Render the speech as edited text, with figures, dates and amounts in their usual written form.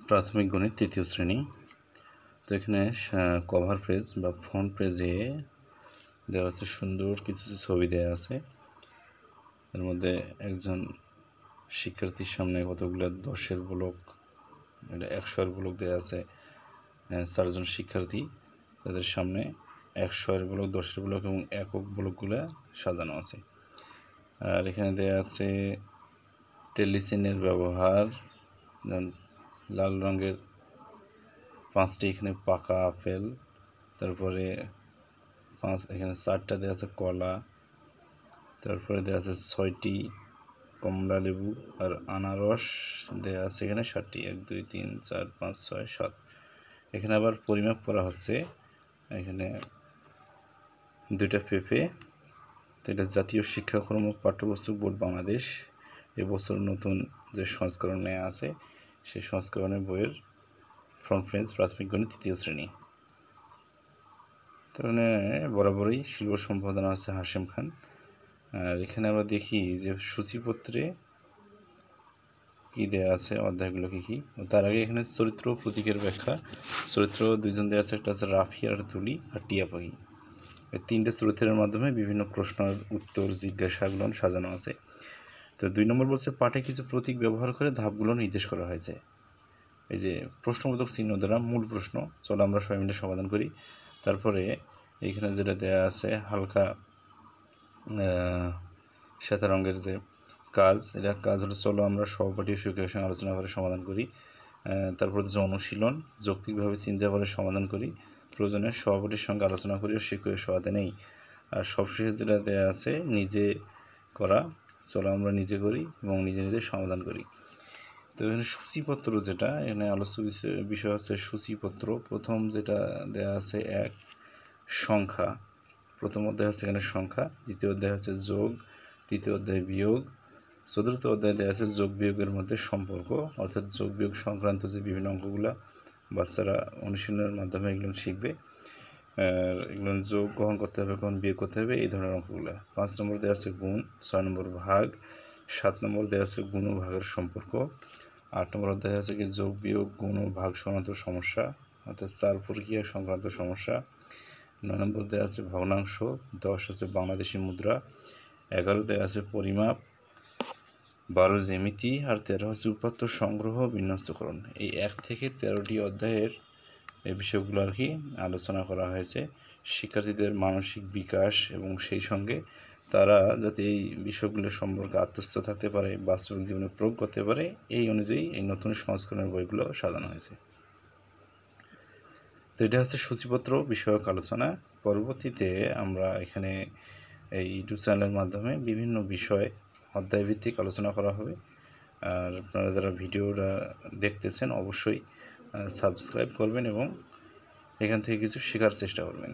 প্রাথমিক গণিত তৃতীয় শ্রেণী। তো এখানে কভার পেজ বা ফ্রন্ট পেজে দেওয়া আছে সুন্দর কিছু ছবি দেওয়া আছে। এর মধ্যে একজন শিক্ষার্থীর সামনে কতগুলো 10-এর ব্লক, এটা 100-এর ব্লক দেওয়া আছে। 4জন শিক্ষার্থী, তাদের সামনে 100-এর ব্লক, 10-এর ব্লক এবং একক ব্লকগুলো সাজানো আছে। আর এখানে দেওয়া আছে টেলিচিহ্নের ব্যবহার। লাল রঙের 5টি এখানে পাকা আপেল, তারপরে এখানে 4টা দেওয়া আছে কলা, তারপরে দেওয়া আছে 6টি কমলা লেবু, আর আনারস দেওয়া আছে এখানে 7টি, 1 2 3 4 5 6 7। এখানে আবার পরিমাপ করা হচ্ছে। এখানে 2টা পেঁপে। তো এটা জাতীয় শিক্ষাক্রম ও পাঠ্যপুস্তক বোর্ড বাংলাদেশ এবছর নতুন যে সংস্করণ নেওয়া আছে সেই সংস্করণের বইয়ের ফ্রন্ট পেজ, প্রাথমিক গণিত তৃতীয় শ্রেণী। তাহলে বরাবরই শিল্প সম্পাদনা আছে হাশেম খান। আর এখানে আমরা দেখি যে সূচিপত্রে কী দেওয়া আছে, অধ্যায়গুলো কী কী। তার আগে এখানে চরিত্র প্রতীকের ব্যাখ্যা। চরিত্র 2জন দেওয়া আছে, একটা আছে রাফি আর তুলি আর টিয়া পাখি। এই 3টে চরিত্রের মাধ্যমে বিভিন্ন প্রশ্নের উত্তর জিজ্ঞাসাগুলো সাজানো আছে। তো 2 নম্বর বলছে পাঠে কিছু প্রতীক ব্যবহার করে ধাপগুলো নির্দেশ করা হয়েছে। এই যে প্রশ্নবোধক চিহ্ন দ্বারা মূল প্রশ্ন, চলো আমরা সবাই মিলে সমাধান করি। তারপরে এইখানে যেটা দেওয়া আছে হালকা শ্বেতা রঙের যে কাজ, এটা কাজ হলো চলো আমরা সহপাঠী শিক্ষকের সঙ্গে আলোচনা করে সমাধান করি। তারপর যে অনুশীলন, যৌক্তিকভাবে চিন্তা করে সমাধান করি, প্রয়োজনে সহপাঠীর সঙ্গে আলোচনা করি ও শিক্ষকের সহায়তা নেই। আর সবশেষে যেটা দেওয়া আছে নিজে করা, চলো আমরা নিজে করি এবং নিজে নিজে সমাধান করি। তো এখানে সূচিপত্র, যেটা এখানে আলোচ্য বিষয় আছে সূচিপত্র। প্রথম যেটা দেওয়া আছে 1 সংখ্যা, প্রথম অধ্যায় হচ্ছে এখানে সংখ্যা, দ্বিতীয় অধ্যায় হচ্ছে যোগ, তৃতীয় অধ্যায় বিয়োগ, চতুর্থ অধ্যায় দেওয়া আছে যোগ বিয়োগের মধ্যে সম্পর্ক, অর্থাৎ যোগ বিয়োগ সংক্রান্ত যে বিভিন্ন অঙ্কগুলো বাচ্চারা অনুশীলনের মাধ্যমে এগুলো শিখবে। আর এগুলো যোগ কখন করতে হবে, কখন বিয়োগ করতে হবে, এই ধরনের অঙ্কগুলো। 5 নম্বর দেওয়া আছে গুণ, 6 নম্বর ভাগ, 7 নম্বর দেওয়া আছে গুণ ও ভাগের সম্পর্ক, 8 নম্বর অধ্যায় আছে কি যোগ বিয়োগ গুণ ও ভাগ সংক্রান্ত সমস্যা, অর্থাৎ 4 প্রক্রিয়া সংক্রান্ত সমস্যা। 9 নম্বর দেওয়া আছে ভগ্নাংশ, 10 আছে বাংলাদেশি মুদ্রা, 11 দেওয়া আছে পরিমাপ, 12 জ্যামিতি, আর 13 হচ্ছে উপাত্ত সংগ্রহ বিন্যস্তকরণ। এই 1 থেকে 13টি অধ্যায়ের এই বিষয়গুলো আর কি আলোচনা করা হয়েছে। শিক্ষার্থীদের মানসিক বিকাশ এবং সেই সঙ্গে তারা যাতে এই বিষয়গুলো সম্পর্কে আত্মস্থ থাকতে পারে, বাস্তবিক জীবনে প্রয়োগ করতে পারে, এই অনুযায়ী এই নতুন সংস্করণের বইগুলো সাজানো হয়েছে। তো এটা হচ্ছে সূচিপত্র বিষয়ক আলোচনা। পরবর্তীতে আমরা এখানে এই ইউটিউব চ্যানেলের মাধ্যমে বিভিন্ন বিষয় অধ্যায়ভিত্তিক আলোচনা করা হবে। আর আপনারা যারা ভিডিওটা দেখতেছেন অবশ্যই সাবস্ক্রাইব করবেন এবং এখান থেকে কিছু শেখার চেষ্টা করবেন।